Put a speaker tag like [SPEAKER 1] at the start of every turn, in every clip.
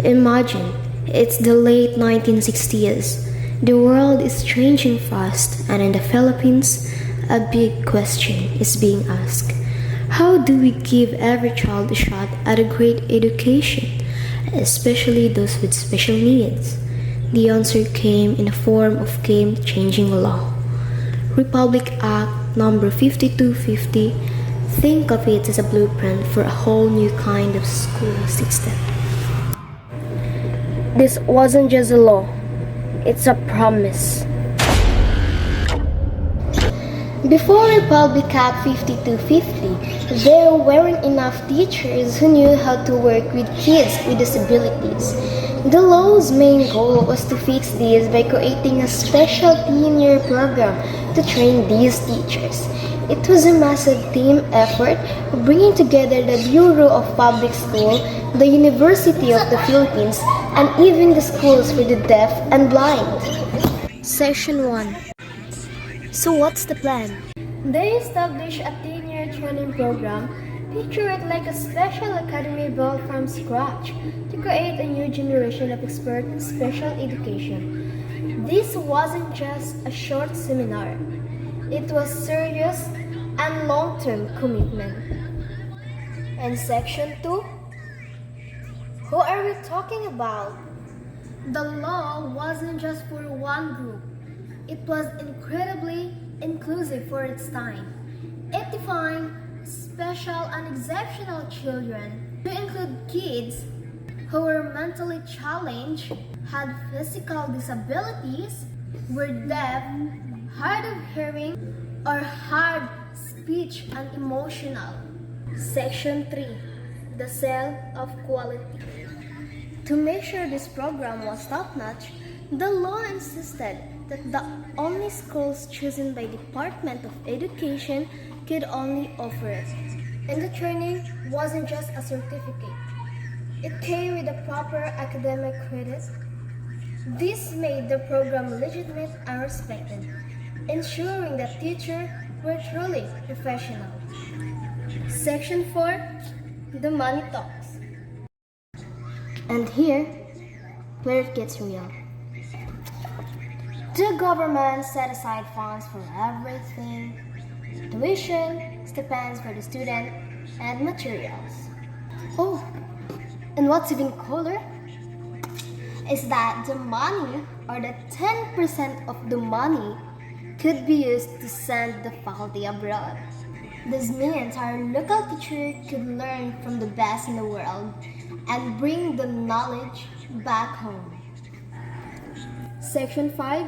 [SPEAKER 1] Imagine, it's the late 1960s. The world is changing fast, and in the Philippines, a big question is being asked. How do we give every child a shot at a great education, especially those with special needs? The answer came in the form of game-changing law. Republic Act number 5250. Think of it as a blueprint for a whole new kind of school system. This wasn't just a law, it's a promise. Before Republic Act 5250, there weren't enough teachers who knew how to work with kids with disabilities. The law's main goal was to fix this by creating a special 10-year program to train these teachers. It was a massive team effort bringing together the Bureau of Public School, the University of the Philippines, and even the schools for the deaf and blind. Section 1. So what's the plan? They established a 10-year training program. Picture it like a special academy built from scratch to create a new generation of experts in special education. This wasn't just a short seminar. It was serious and long-term commitment. And Section 2? Who are we talking about? The law wasn't just for one group. It was incredibly inclusive for its time. It defined special and exceptional children to include kids who were mentally challenged, had physical disabilities, were deaf, hard of hearing, or hard speech and emotional. Section 3. The Cell of Quality. To make sure this program was top-notch, the law insisted that the only schools chosen by Department of Education could only offer it. And the training wasn't just a certificate. It came with a proper academic credit. This made the program legitimate and respected, ensuring that teachers were truly professional. Section 4. The Money Talks. And here, where it gets real. The government set aside funds for everything: tuition, stipends for the student, and materials. Oh, and what's even cooler is that the money, or the 10% of the money, could be used to send the faculty abroad. This means our local teacher could learn from the best in the world and bring the knowledge back home. Section 5.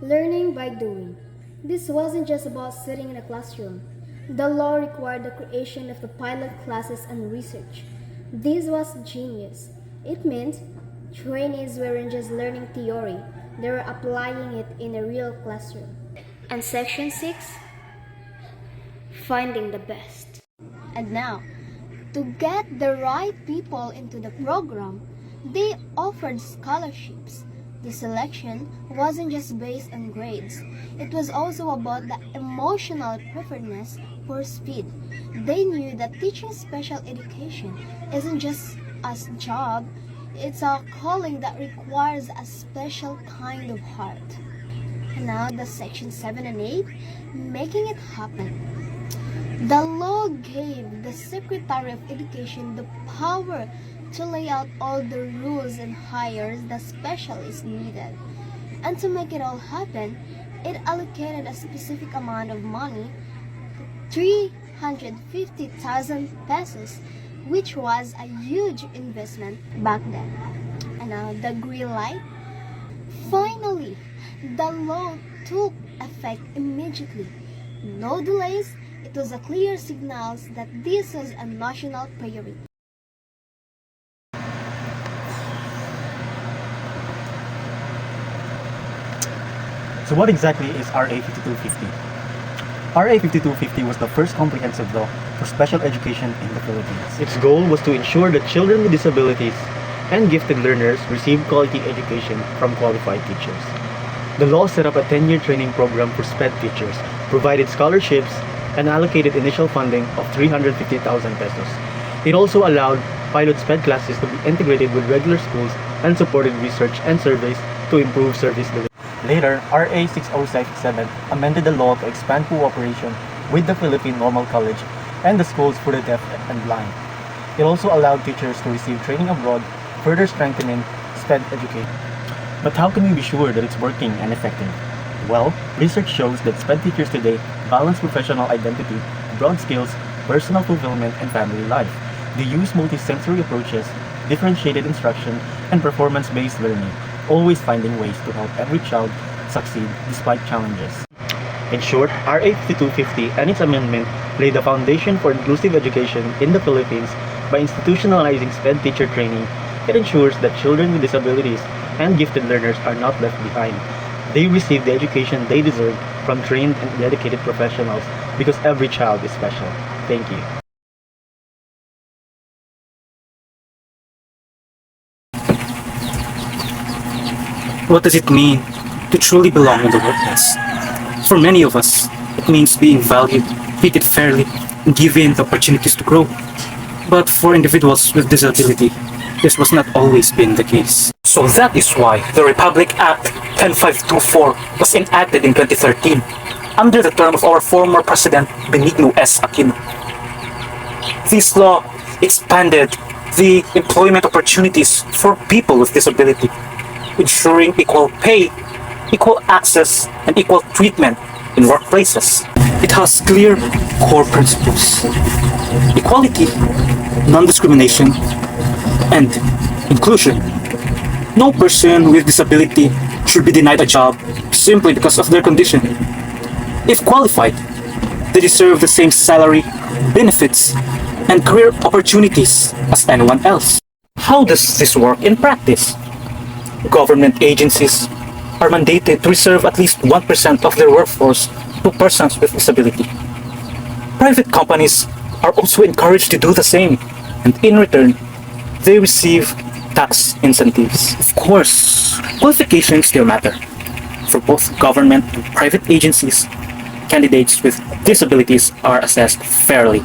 [SPEAKER 1] Learning by doing. This wasn't just about sitting in a classroom. The law required the creation of the pilot classes and research. This was genius. It meant trainees weren't just learning theory, they were applying it in a real classroom. And Section 6. Finding the best. And now, to get the right people into the program, they offered scholarships. The selection wasn't just based on grades. It was also about the emotional preparedness for speed. They knew that teaching special education isn't just a job, it's a calling that requires a special kind of heart. And now the Section 7 and 8, making it happen. The law gave the Secretary of Education the power to lay out all the rules and hires the specialists needed. And to make it all happen, it allocated a specific amount of money, 350,000 pesos, which was a huge investment back then. And now the green light. Finally, the law took effect immediately. No delays. It was a clear signal that this was a national priority.
[SPEAKER 2] So what exactly is RA 5250? RA 5250 was the first comprehensive law for special education in the Philippines. Its goal was to ensure that children with disabilities and gifted learners receive quality education from qualified teachers. The law set up a 10-year training program for SPED teachers, provided scholarships, and allocated initial funding of 350,000 pesos. It also allowed pilot SPED classes to be integrated with regular schools and supported research and surveys to improve service delivery. Later, RA 6077 amended the law to expand cooperation with the Philippine Normal College and the schools for the deaf and blind. It also allowed teachers to receive training abroad, further strengthening SPED education. But how can we be sure that it's working and effective? Well, research shows that SPED teachers today balance professional identity, broad skills, personal fulfillment, and family life. They use multisensory approaches, differentiated instruction, and performance-based learning, always finding ways to help every child succeed despite challenges. In short, RA 5250 and its amendment lay the foundation for inclusive education in the Philippines by institutionalizing SPED teacher training. It ensures that children with disabilities and gifted learners are not left behind. They receive the education they deserve from trained and dedicated professionals because every child is special. Thank you.
[SPEAKER 3] What does it mean to truly belong in the workplace? For many of us, it means being valued, treated fairly, and given the opportunities to grow. But for individuals with disability, this was not always been the case. So that is why the Republic Act 10524 was enacted in 2013 under the term of our former President Benigno S. Aquino. This law expanded the employment opportunities for people with disability, ensuring equal pay, equal access, and equal treatment in workplaces. It has clear core principles: equality, non-discrimination, and inclusion. No person with disability should be denied a job simply because of their condition. If qualified, they deserve the same salary, benefits, and career opportunities as anyone else. How does this work in practice? Government agencies are mandated to reserve at least 1% of their workforce to persons with disability. Private companies are also encouraged to do the same, and in return, they receive tax incentives. Of course, qualifications still matter. For both government and private agencies, candidates with disabilities are assessed fairly,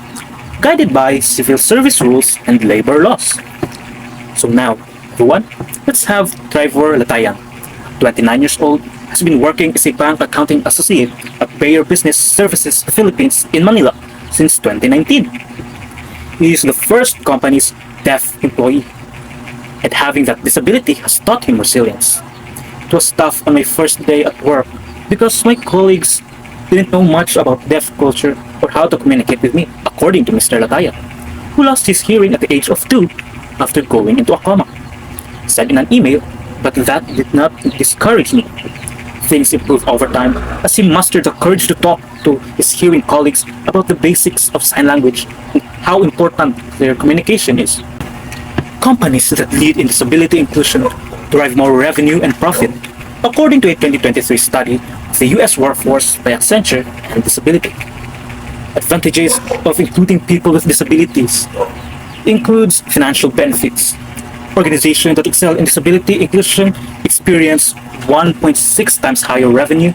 [SPEAKER 3] guided by civil service rules and labor laws. So now, everyone, let's have Driver Latayan, 29 years old, has been working as a bank accounting associate at Bayer Business Services Philippines in Manila since 2019. He is the first company's deaf employee, and having that disability has taught him resilience. It was tough on my first day at work because my colleagues didn't know much about deaf culture or how to communicate with me, according to Mr. Latayan, who lost his hearing at the age of 2 after going into a coma. He said in an email, but that did not discourage me. Things improved over time as he mustered the courage to talk to his hearing colleagues about the basics of sign language and how important their communication is. Companies that lead in disability inclusion derive more revenue and profit, according to a 2023 study of the US workforce by Accenture and Disability. Advantages of including people with disabilities includes financial benefits. Organizations that excel in disability inclusion experience 1.6 times higher revenue,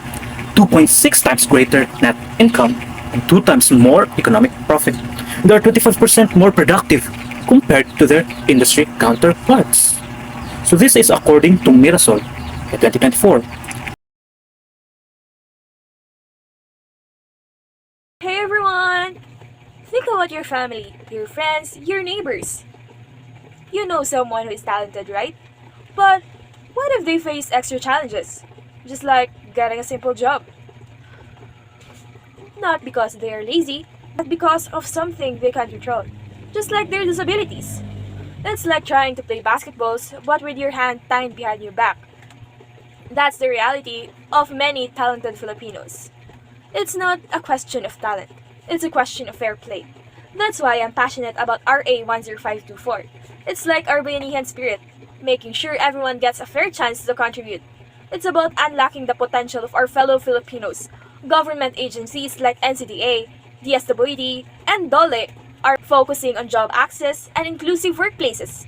[SPEAKER 3] 2.6 times greater net income, and 2 times more economic profit. They are 25% more productive compared to their industry counterparts. So this is according to Mirasol in 2024.
[SPEAKER 4] Hey everyone! Think about your family, your friends, your neighbors. You know someone who is talented, right? But what if they face extra challenges? Just like getting a simple job. Not because they are lazy, but because of something they can't control. Just like their disabilities. It's like trying to play basketballs but with your hand tied behind your back. That's the reality of many talented Filipinos. It's not a question of talent, it's a question of fair play. That's why I'm passionate about RA 10524. It's like our Bayanihan spirit, making sure everyone gets a fair chance to contribute. It's about unlocking the potential of our fellow Filipinos. Government agencies like NCDA, DSWD, and DOLE are focusing on job access and inclusive workplaces,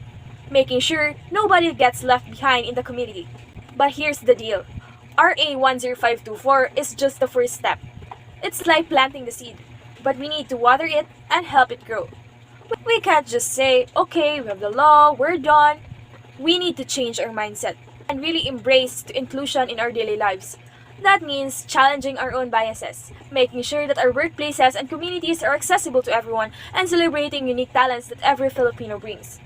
[SPEAKER 4] making sure nobody gets left behind in the community. But here's the deal. RA 10524 is just the first step. It's like planting the seed, but we need to water it and help it grow. We can't just say, okay, we have the law, we're done. We need to change our mindset and really embrace inclusion in our daily lives. That means challenging our own biases, making sure that our workplaces and communities are accessible to everyone, and celebrating unique talents that every Filipino brings.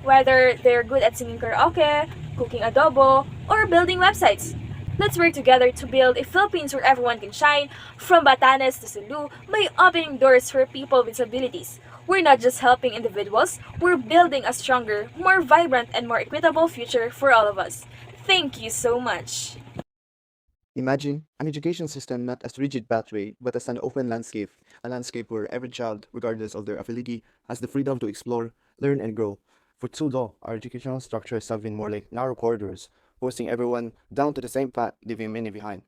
[SPEAKER 4] Whether they're good at singing karaoke, cooking adobo, or building websites. Let's work together to build a Philippines where everyone can shine, from Batanes to Cebu, by opening doors for people with disabilities. We're not just helping individuals, we're building a stronger, more vibrant, and more equitable future for all of us. Thank you so much.
[SPEAKER 5] Imagine an education system not as rigid pathway, but as an open landscape, a landscape where every child, regardless of their ability, has the freedom to explore, learn, and grow. For too long, our educational structures have been more like narrow corridors, forcing everyone down to the same path, leaving many behind.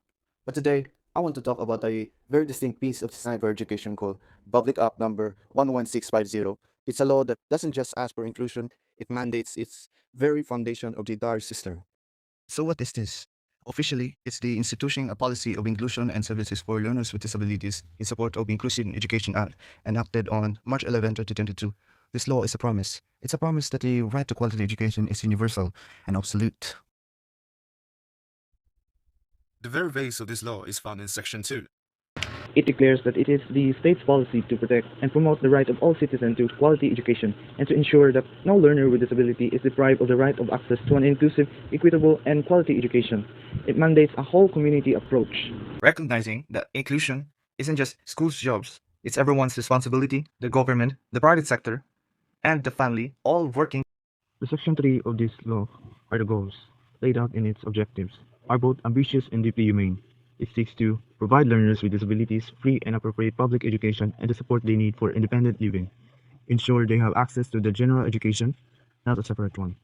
[SPEAKER 5] But today, I want to talk about a very distinct piece of design for education called Public Act number 11650. It's a law that doesn't just ask for inclusion, it mandates its very foundation of the entire system. So what is this? Officially, it's the Instituting a Policy of Inclusion and Services for Learners with Disabilities in Support of Inclusive Education Act, enacted on March 11, 2022. This law is a promise. It's a promise that the right to quality education is universal and absolute.
[SPEAKER 6] The very base of this law is found in Section 2.
[SPEAKER 2] It declares that it is the state's policy to protect and promote the right of all citizens to quality education and to ensure that no learner with disability is deprived of the right of access to an inclusive, equitable, and quality education. It mandates a whole community approach.
[SPEAKER 5] Recognizing that inclusion isn't just schools' jobs, it's everyone's responsibility, the government, the private sector, and the family, all working.
[SPEAKER 2] The Section 3 of this law are the goals, laid out in its objectives, are both ambitious and deeply humane. It seeks to provide learners with disabilities free and appropriate public education and the support they need for independent living. Ensure they have access to the general education, not a separate one.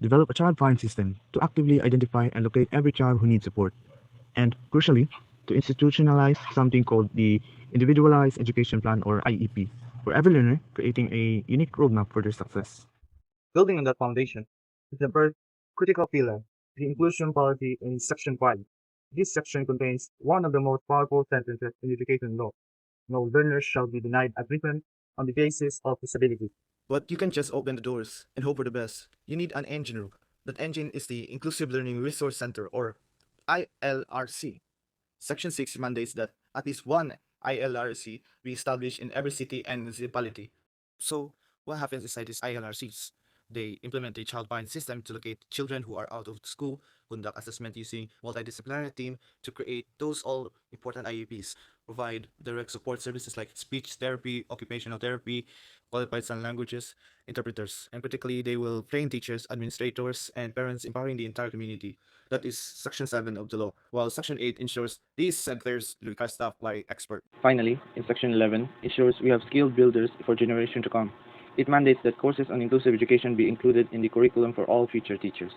[SPEAKER 2] Develop a child find system to actively identify and locate every child who needs support. And crucially, to institutionalize something called the Individualized Education Plan or IEP for every learner, creating a unique roadmap for their success. Building on that foundation is the first critical pillar, the inclusion policy in Section 5. This section contains one of the most powerful sentences in education law. No learner shall be denied admission on the basis of disability.
[SPEAKER 5] But you can just open the doors and hope for the best. You need an engine room. That engine is the Inclusive Learning Resource Center or ILRC. Section 6 mandates that at least one ILRC be established in every city and municipality. So, what happens inside these ILRCs? They implement a child find system to locate children who are out of school, conduct assessment using multidisciplinary team to create those all important IEPs, provide direct support services like speech therapy, occupational therapy, qualified sign languages, interpreters, and particularly they will train teachers, administrators, and parents, empowering the entire community. That is Section 7 of the law, while Section 8 ensures these centers require staff like expert. Finally, in Section 11, ensures we have skilled builders for generation to come. It mandates that courses on inclusive education be included in the curriculum for all future teachers.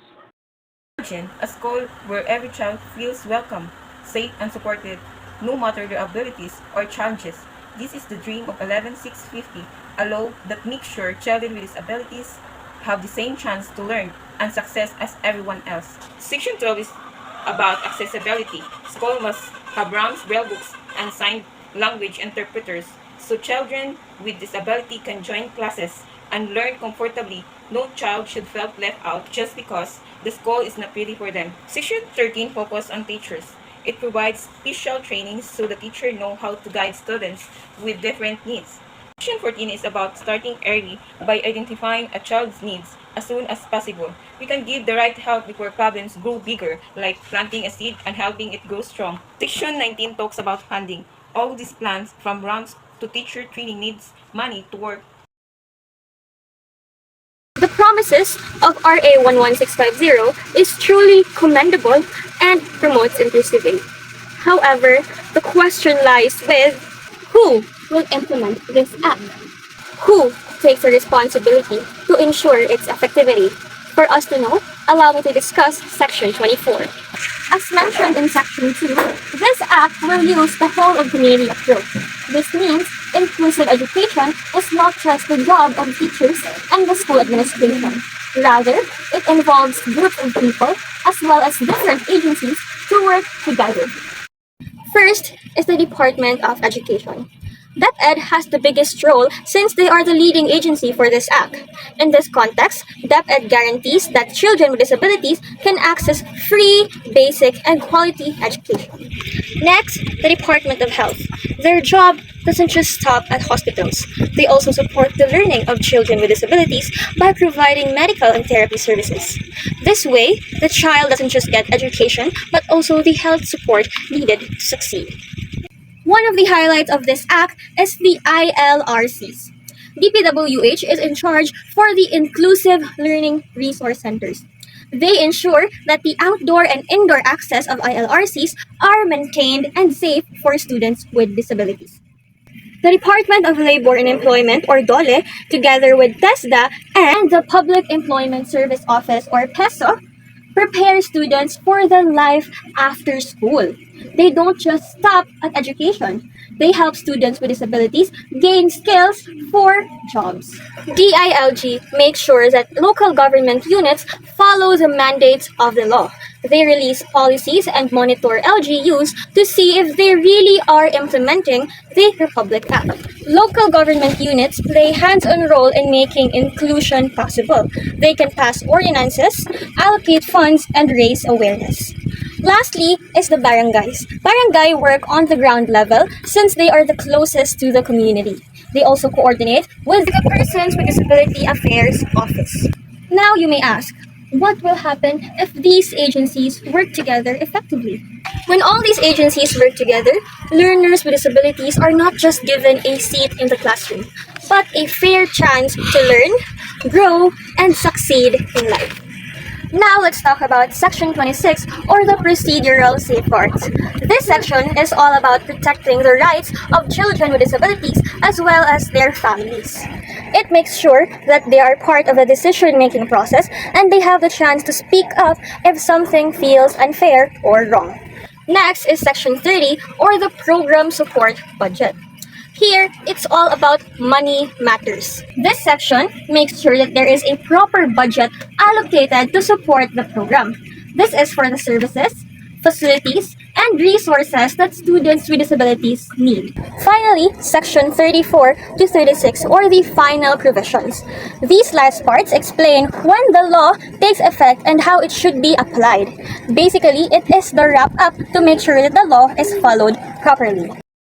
[SPEAKER 7] Imagine a school where every child feels welcome, safe, and supported, no matter their abilities or challenges. This is the dream of 11650, a law that makes sure children with disabilities have the same chance to learn and success as everyone else. Section 12 is about accessibility. School must have ramps, braille books, and sign language interpreters so children with disability can join classes and learn comfortably. No child should feel left out just because the school is not ready for them. Section 13 focuses on teachers. It provides special training so the teacher know how to guide students with different needs. Section 14 is about starting early by identifying a child's needs as soon as possible. We can give the right help before problems grow bigger, like planting a seed and helping it grow strong. Section 19 talks about funding. All these plans, from ramps to teacher training, needs money to work.
[SPEAKER 1] The promises of RA 11650 is truly commendable and promotes inclusivity. However, the question lies with who will implement this act? Who takes the responsibility to ensure its effectivity? For us to know, allow me to discuss Section 24. As mentioned in Section 2, this act will use the whole of community approach. This means inclusive education is not just the job of teachers and the school administration. Rather, it involves groups of people as well as different agencies to work together. First is the Department of Education.
[SPEAKER 8] DepEd has the biggest role since they are the leading agency for this act. In this context, DepEd guarantees that children with disabilities can access free, basic, and quality education. Next, the Department of Health. Their job doesn't just stop at hospitals. They also support the learning of children with disabilities by providing medical and therapy services. This way, the child doesn't just get education, but also the health support needed to succeed. One of the highlights of this act is the ILRCs. DPWH is in charge for the Inclusive Learning Resource Centers. They ensure that the outdoor and indoor access of ILRCs are maintained and safe for students with disabilities. The Department of Labor and Employment, or DOLE, together with TESDA and the Public Employment Service Office, or PESO, prepare students for the life after school. They don't just stop at education. They help students with disabilities gain skills for jobs. DILG makes sure that local government units follow the mandates of the law. They release policies and monitor LGUs to see if they really are implementing the Republic Act. Local government units play hands-on role in making inclusion possible. They can pass ordinances, allocate funds, and raise awareness. Lastly is the barangays. Barangay work on the ground level since they are the closest to the community. They also coordinate with the Persons with Disability Affairs Office. Now you may ask, what will happen if these agencies work together effectively? When all these agencies work together, learners with disabilities are not just given a seat in the classroom, but a fair chance to learn, grow, and succeed in life. Now let's talk about Section 26, or the procedural safeguards. This section is all about protecting the rights of children with disabilities as well as their families. It makes sure that they are part of the decision-making process and they have the chance to speak up if something feels unfair or wrong. Next is Section 30, or the program support budget. Here, it's all about money matters. This section makes sure that there is a proper budget allocated to support the program. This is for the services, facilities, and resources that students with disabilities need. Finally, Section 34 to 36, or the final provisions. These last parts explain when the law takes effect and how it should be applied. Basically, it is the wrap-up to make sure that the law is followed properly.